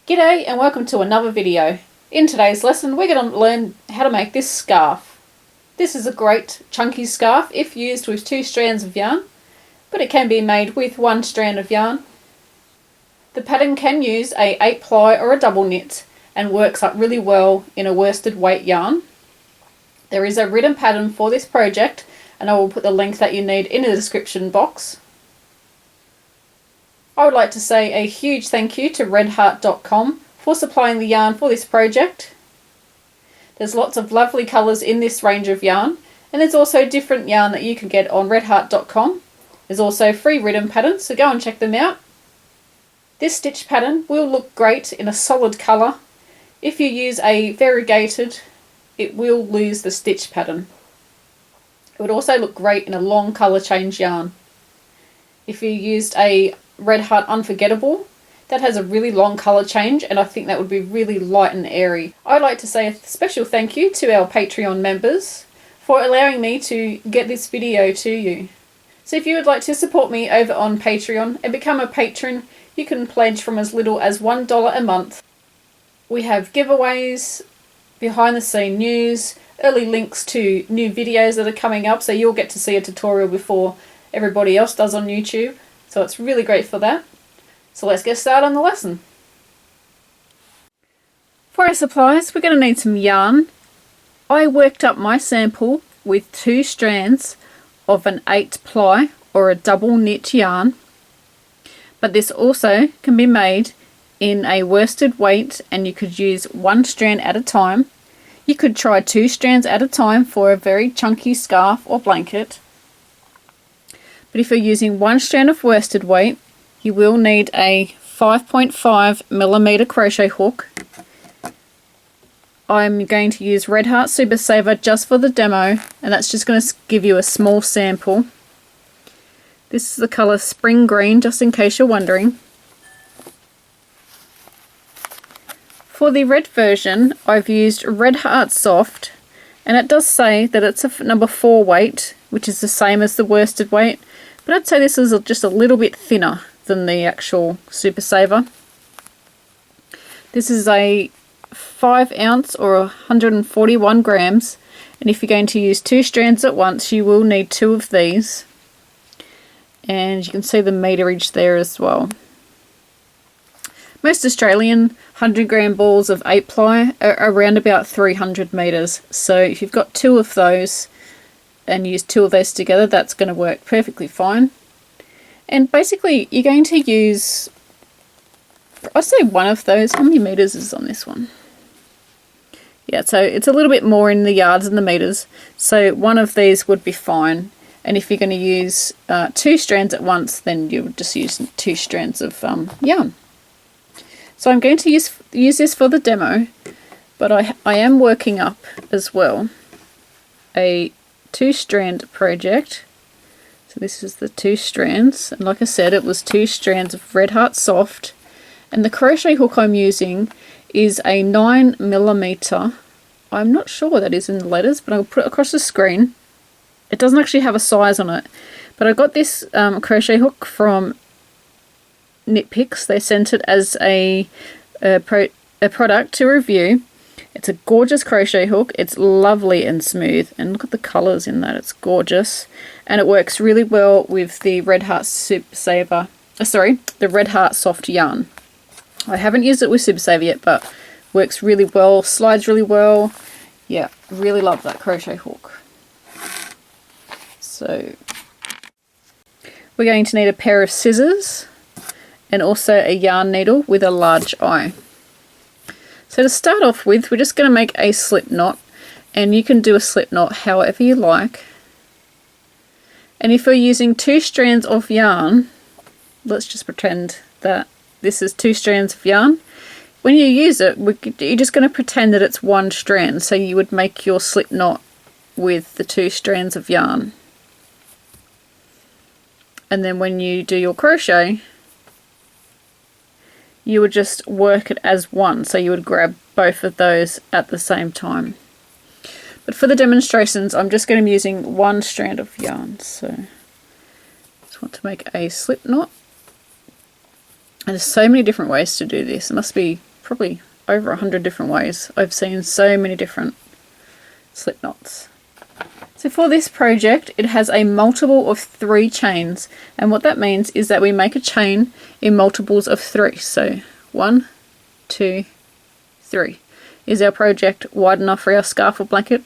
G'day and welcome to another video. In today's lesson we're going to learn how to make this scarf. This is a great chunky scarf if used with 2 strands of yarn, but it can be made with 1 strand of yarn. The pattern can use a 8-ply or a double knit and works up really well in a worsted weight yarn. There is a written pattern for this project and I will put the link that you need in the description box. I would like to say a huge thank you to redheart.com for supplying the yarn for this project. There's lots of lovely colours in this range of yarn, and there's also different yarn that you can get on redheart.com. There's also free written patterns, so go and check them out. This stitch pattern will look great in a solid colour. If you use a variegated, it will lose the stitch pattern. It would also look great in a long colour change yarn. If you used a Red Heart Unforgettable, that has a really long colour change and I think that would be really light and airy. I'd like to say a special thank you to our Patreon members for allowing me to get this video to you. So if you would like to support me over on Patreon and become a patron, you can pledge from as little as $1 a month. We have giveaways, behind the scene news, early links to new videos that are coming up, so you'll get to see a tutorial before everybody else does on YouTube. So it's really great for that. So let's get started on the lesson. For our supplies, we're going to need some yarn. I worked up my sample with 2 strands of an 8-ply or a double knit yarn. But this also can be made in a worsted weight and you could use 1 strand at a time. You could try 2 strands at a time for a very chunky scarf or blanket. But if you're using 1 strand of worsted weight, you will need a 5.5mm crochet hook. I'm going to use Red Heart Super Saver just for the demo, and that's just going to give you a small sample. This is the colour Spring Green, just in case you're wondering. For the red version, I've used Red Heart Soft, and it does say that it's a number 4 weight, which is the same as the worsted weight. But I'd say this is just a little bit thinner than the actual Super Saver. This is a 5 ounce or 141 grams, and if you're going to use 2 strands at once you will need 2 of these, and you can see the meterage there as well. Most Australian 100 gram balls of 8-ply are around about 300 meters, so if you've got 2 of those and use 2 of those together, that's going to work perfectly fine. And basically you're going to use, I'd say 1 of those. How many meters is on this one? Yeah, so it's a little bit more in the yards than the meters, so 1 of these would be fine. And if you're going to use 2 strands at once, then you would just use 2 strands of yarn. So I'm going to use this for the demo, but I am working up as well a 2-strand project. So this is the 2 strands, and like I said, it was 2 strands of Red Heart Soft, and the crochet hook I'm using is a 9mm. I'm not sure what that is in the letters, but I'll put it across the screen. It doesn't actually have a size on it, but I got this crochet hook from Knit Picks. They sent it as a product to review. It's a gorgeous crochet hook. It's lovely and smooth, and look at the colours in that. It's gorgeous, and it works really well with the Red Heart Super Saver. The Red Heart Soft yarn. I haven't used it with Super Saver yet, but works really well, slides really well. Yeah, really love that crochet hook. So we're going to need a pair of scissors and also a yarn needle with a large eye. So to start off with, we're just going to make a slip knot, and you can do a slip knot however you like. And if you're using 2 strands of yarn, let's just pretend that this is 2 strands of yarn. When you use it, you're just going to pretend that it's 1 strand, so you would make your slip knot with the 2 strands of yarn. And then when you do your crochet, you would just work it as one, so you would grab both of those at the same time. But for the demonstrations, I'm just going to be using 1 strand of yarn. So just want to make a slip knot. And there's so many different ways to do this. It must be probably over 100 different ways. I've seen so many different slip knots. So for this project, it has a multiple of 3 chains, and what that means is that we make a chain in multiples of 3. So 1, 2, 3. Is our project wide enough for our scarf or blanket?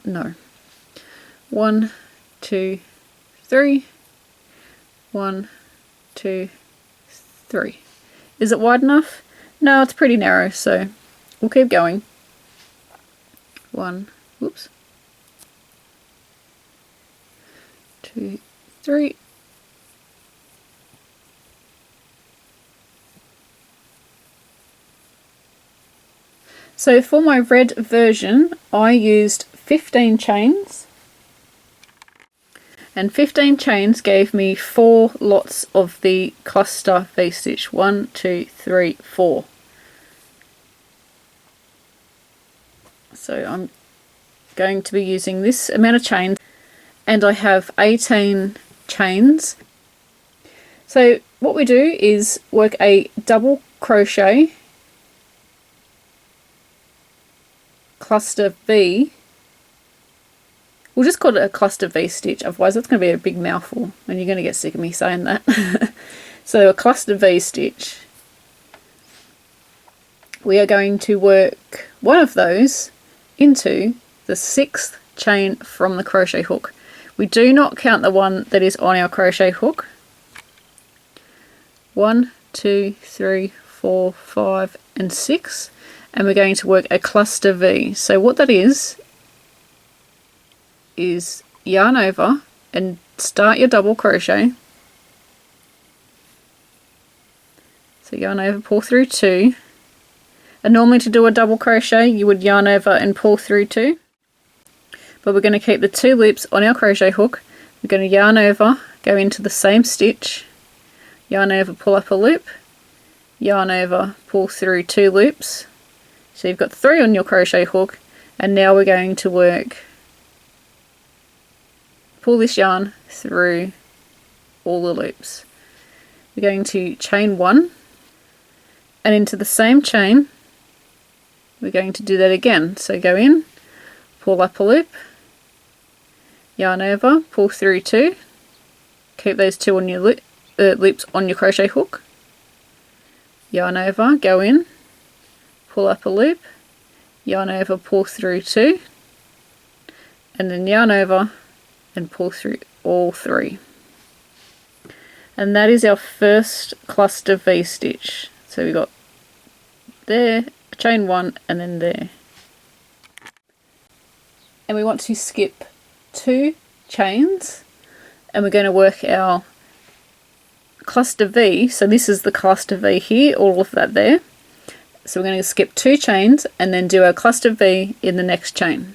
No. 1, 2, 3. 1, 2, 3. Is it wide enough? No, it's pretty narrow, so we'll keep going. 1, whoops. 2, 3. So for my red version, I used 15 chains, and 15 chains gave me 4 lots of the cluster V stitch. 1, 2, 3, 4. So I'm going to be using this amount of chains, and I have 18 chains. So what we do is work a double crochet cluster V. We'll just call it a cluster V stitch, otherwise it's going to be a big mouthful and you're going to get sick of me saying that. So a cluster V stitch. We are going to work one of those into the 6th chain from the crochet hook. We do not count the one that is on our crochet hook. 1, 2, 3, 4, 5 and 6, and we're going to work a cluster V. So what that is yarn over and start your double crochet. So yarn over, pull through 2, and normally to do a double crochet you would yarn over and pull through 2, but we're going to keep the 2 loops on our crochet hook. We're going to yarn over, go into the same stitch, yarn over, pull up a loop, yarn over, pull through 2 loops. So you've got 3 on your crochet hook, and now we're going to work, pull this yarn through all the loops. We're going to chain 1, and into the same chain we're going to do that again. So go in, pull up a loop, yarn over, pull through 2, keep those 2 on your loops on your crochet hook, yarn over, go in, pull up a loop, yarn over, pull through 2, and then yarn over and pull through all 3. And that is our first cluster V stitch. So we got there, chain 1, and then there. And we want to skip 2 chains, and we're going to work our cluster V. So this is the cluster V here, all of that there. So we're going to skip 2 chains and then do our cluster V in the next chain.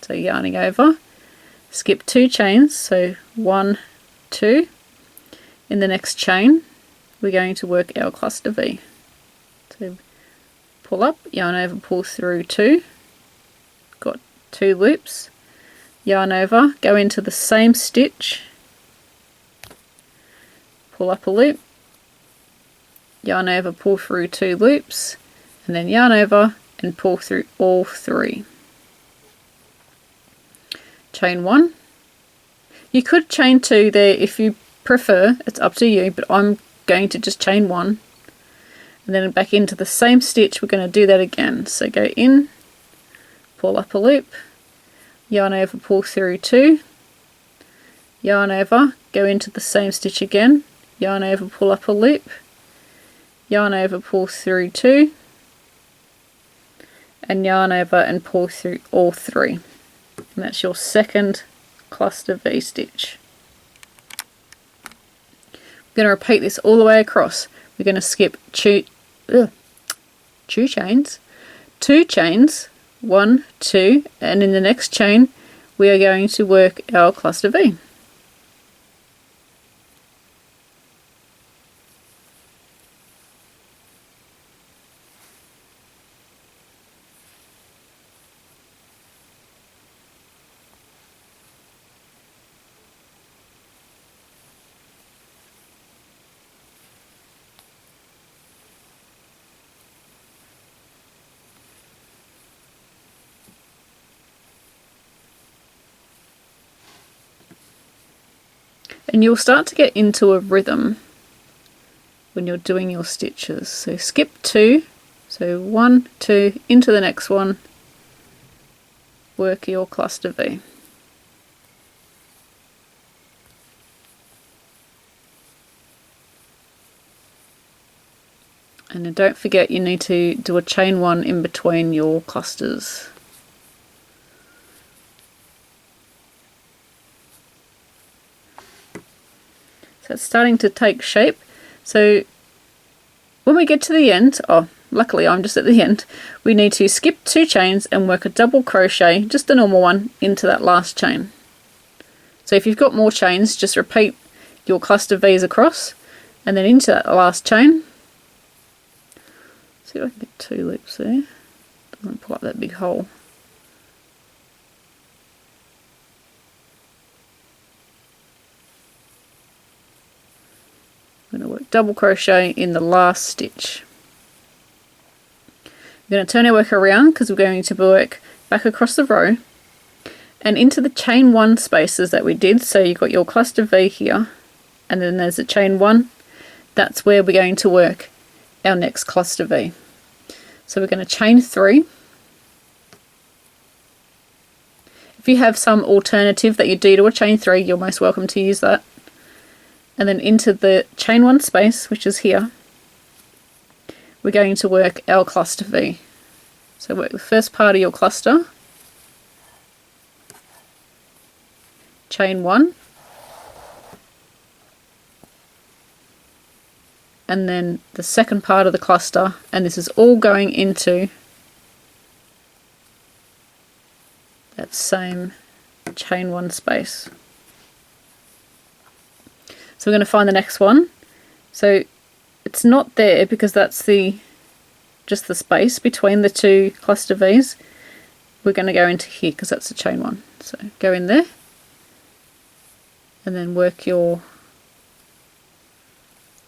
So yarning over, skip 2 chains, so 1, 2. In the next chain we're going to work our cluster V. So pull up, yarn over, pull through 2, got 2 loops, yarn over, go into the same stitch, pull up a loop, yarn over, pull through 2 loops, and then yarn over and pull through all 3. Chain 1. You could chain 2 there if you prefer, it's up to you, but I'm going to just chain 1, and then back into the same stitch. We're going to do that again. So go in, pull up a loop, yarn over, pull through 2, yarn over, go into the same stitch again, yarn over, pull up a loop, yarn over, pull through 2, and yarn over and pull through all 3. And that's your second cluster V stitch. We're going to repeat this all the way across. We're going to skip 2 chains, 1, 2, and in the next chain we are going to work our cluster V. And you'll start to get into a rhythm when you're doing your stitches. So skip 2, so 1, 2, into the next one, work your cluster V. And then don't forget you need to do a chain 1 in between your clusters. So it's starting to take shape. So when we get to the end, oh, luckily I'm just at the end, we need to skip 2 chains and work a double crochet, just a normal one, into that last chain. So if you've got more chains, just repeat your cluster V's across and then into that last chain. See if I can get 2 loops there. Doesn't pull up that big hole. I'm going to work double crochet in the last stitch. We're going to turn our work around because we're going to work back across the row and into the chain 1 spaces that we did. So you've got your cluster V here and then there's a chain 1. That's where we're going to work our next cluster V. So we're going to chain 3. If you have some alternative that you do to a chain 3, you're most welcome to use that. And then into the chain 1 space, which is here, we're going to work our cluster V. So work the first part of your cluster, chain 1, and then the second part of the cluster, and this is all going into that same chain 1 space. So we're going to find the next one. So it's not there because that's just the space between the 2 cluster V's. We're going to go into here because that's the chain 1. So go in there and then work your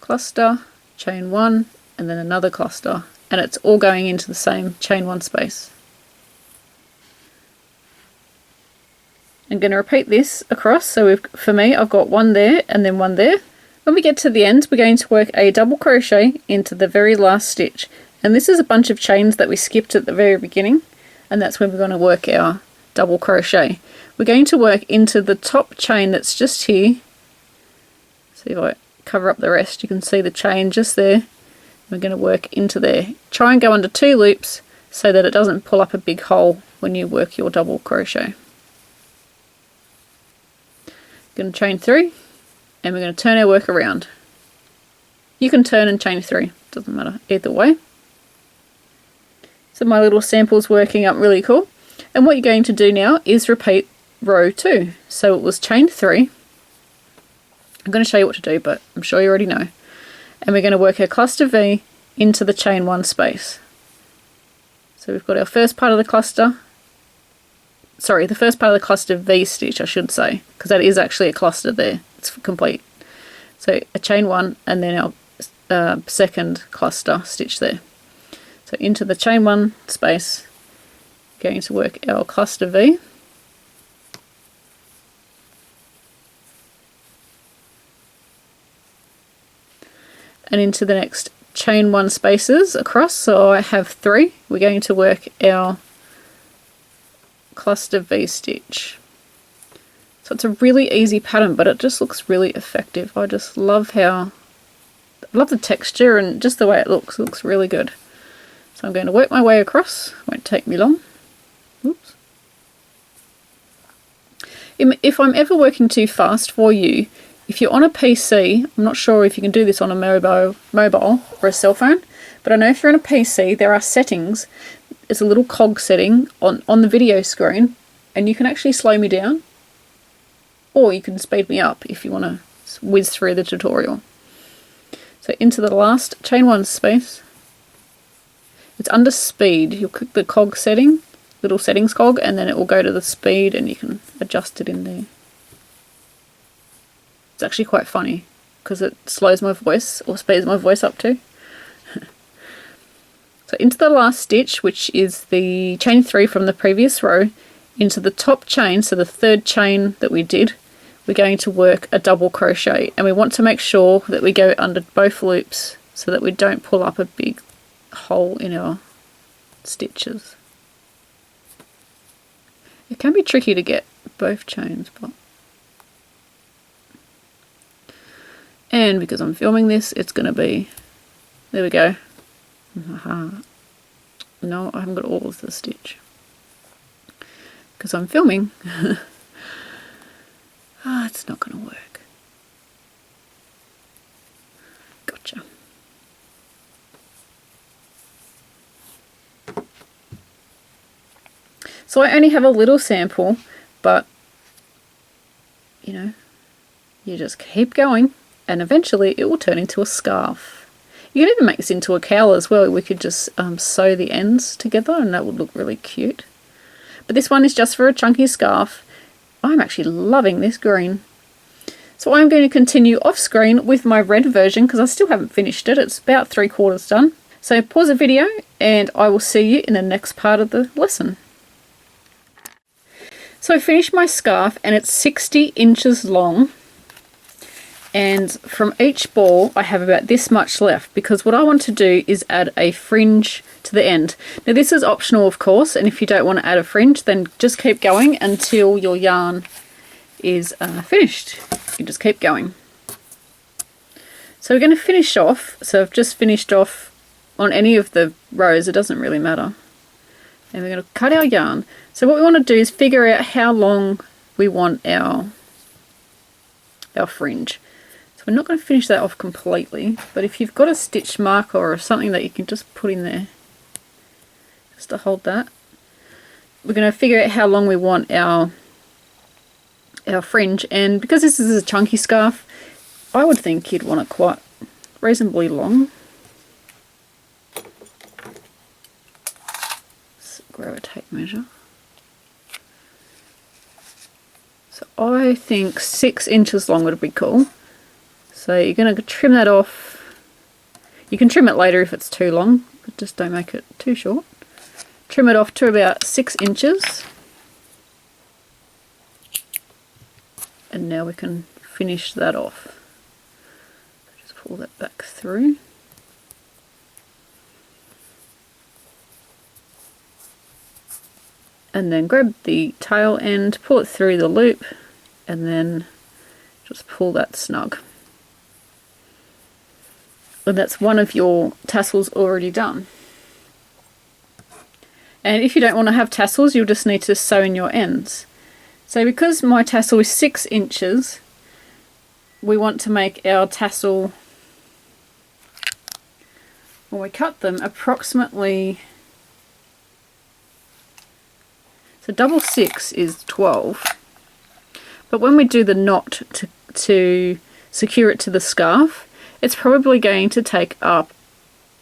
cluster, chain 1, and then another cluster, and it's all going into the same chain 1 space. I'm going to repeat this across. So for me, I've got 1 there and then 1 there. When we get to the end, we're going to work a double crochet into the very last stitch, and this is a bunch of chains that we skipped at the very beginning, and that's when we're going to work our double crochet. We're going to work into the top chain that's just here. See if I cover up the rest, you can see the chain just there. We're going to work into there. Try and go under 2 loops so that it doesn't pull up a big hole when you work your double crochet. Going to chain 3 and we're going to turn our work around. You can turn and chain 3, doesn't matter either way. So my little sample's working up really cool, and what you're going to do now is repeat row 2. So it was chain 3. I'm going to show you what to do, but I'm sure you already know. And we're going to work our cluster V into the chain 1 space. So we've got our first part of the cluster, the first part of the cluster V stitch, I should say, because that is actually a cluster there. It's complete. So a chain 1 and then our second cluster stitch there. So into the chain 1 space, going to work our cluster V. And into the next chain 1 spaces across, so I have 3. We're going to work our cluster V stitch. So it's a really easy pattern, but it just looks really effective. I just love the texture and just the way it looks really good. So I'm going to work my way across, won't take me long. Oops. If I'm ever working too fast for you, if you're on a PC, I'm not sure if you can do this on a mobile or a cell phone, but I know if you're on a PC, there are settings. It's a little cog setting on the video screen, and you can actually slow me down, or you can speed me up if you want to whiz through the tutorial. So into the last chain 1 space, it's under speed. You'll click the cog setting, little settings cog, and then it will go to the speed and you can adjust it in there. It's actually quite funny because it slows my voice or speeds my voice up too. So into the last stitch, which is the chain 3 from the previous row, into the top chain, so the third chain that we did, we're going to work a double crochet, and we want to make sure that we go under both loops so that we don't pull up a big hole in our stitches. It can be tricky to get both chains, but and because I'm filming this, it's going to be, there we go. No, I haven't got all of the stitch because I'm filming. It's not going to work. Gotcha. So I only have a little sample, but you know, you just keep going and eventually it will turn into a scarf. You can even make this into a cowl as well. We could just sew the ends together and that would look really cute. But this one is just for a chunky scarf. I'm actually loving this green. So I'm going to continue off screen with my red version because I still haven't finished it. It's about 3/4 done. So pause the video and I will see you in the next part of the lesson. So I finished my scarf and it's 60 inches long, and from each ball I have about this much left because what I want to do is add a fringe to the end. Now this is optional of course, and if you don't want to add a fringe then just keep going until your yarn is finished. You just keep going. So we're going to finish off, so I've just finished off on any of the rows, it doesn't really matter. And we're going to cut our yarn. So what we want to do is figure out how long we want our fringe. So we're not going to finish that off completely, but if you've got a stitch marker or something that you can just put in there just to hold that, we're going to figure out how long we want our fringe. And because this is a chunky scarf, I would think you'd want it quite reasonably long. Grab a tape measure. So I think 6 inches long would be cool. So you're going to trim that off. You can trim it later if it's too long, but just don't make it too short. Trim it off to about 6 inches. And now we can finish that off. Just pull that back through. And then grab the tail end, pull it through the loop, and then just pull that snug. And that's one of your tassels already done. And if you don't want to have tassels, you'll just need to sew in your ends. So because my tassel is 6 inches, we want to make our tassel, when we cut them, approximately, so double 6 is 12, but when we do the knot to secure it to the scarf, it's probably going to take up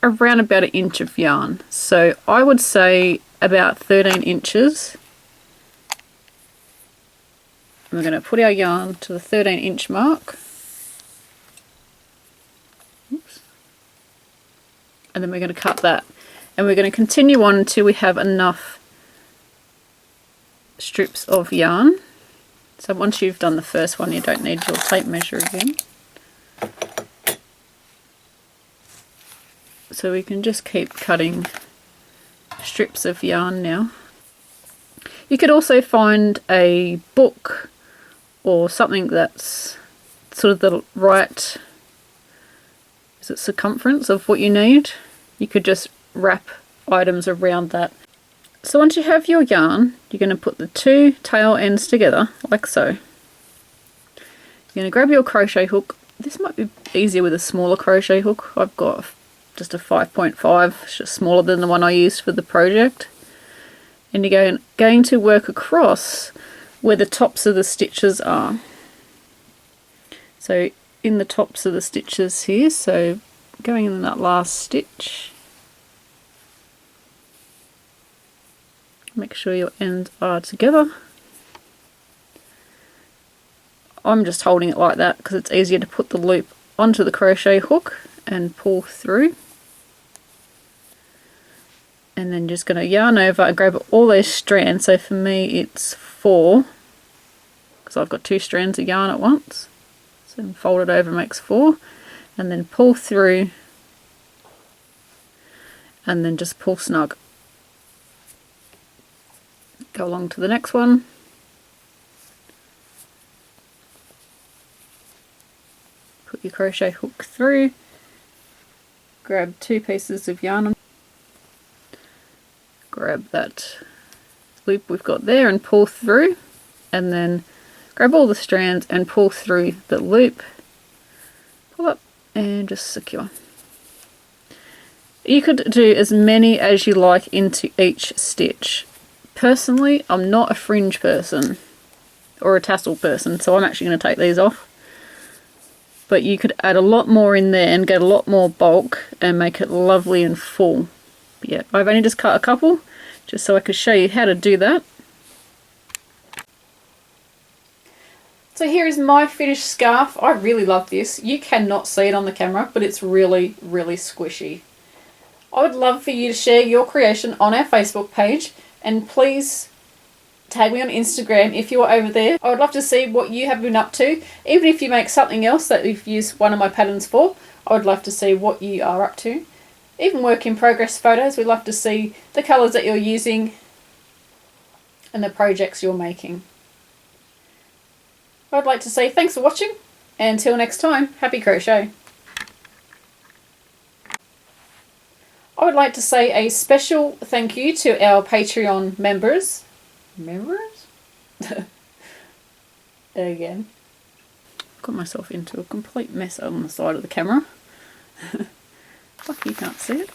around about 1 inch of yarn. So I would say about 13 inches. And we're going to put our yarn to the 13-inch mark. Oops. And then we're going to cut that. And we're going to continue on until we have enough strips of yarn. So once you've done the first one, you don't need your tape measure again. So we can just keep cutting strips of yarn now. You could also find a book or something that's sort of the right, is it circumference of what you need? You could just wrap items around that. So once you have your yarn, you're going to put the two tail ends together, like so. You're going to grab your crochet hook. This might be easier with a smaller crochet hook. I've got just a 5.5, it's just smaller than the one I used for the project. And you're going to work across where the tops of the stitches are. So in the tops of the stitches here, so going in that last stitch. Make sure your ends are together. I'm just holding it like that because it's easier to put the loop onto the crochet hook and pull through. And then just going to yarn over and grab all those strands. So for me it's 4. because I've got 2 strands of yarn at once. So fold it over makes 4, and then pull through, and then just pull snug. Go along to the next one. Put your crochet hook through, grab 2 pieces of yarn, grab that loop we've got there and pull through, and then grab all the strands and pull through the loop, pull up and just secure. You could do as many as you like into each stitch. Personally, I'm not a fringe person or a tassel person, so I'm actually going to take these off. But you could add a lot more in there and get a lot more bulk and make it lovely and full. But yeah, I've only just cut a couple just so I could show you how to do that. So here is my finished scarf. I really love this. You cannot see it on the camera, but it's really, really squishy. I would love for you to share your creation on our Facebook page, and please tag me on Instagram if you're over there. I would love to see what you have been up to. Even if you make something else that you've used one of my patterns for, I would love to see what you are up to. Even work in progress photos, we'd love to see the colours that you're using and the projects you're making. I'd like to say thanks for watching, and until next time, happy crochet. I would like to say a special thank you to our Patreon members. Again. Got myself into a complete mess on the side of the camera. Lucky you can't see it.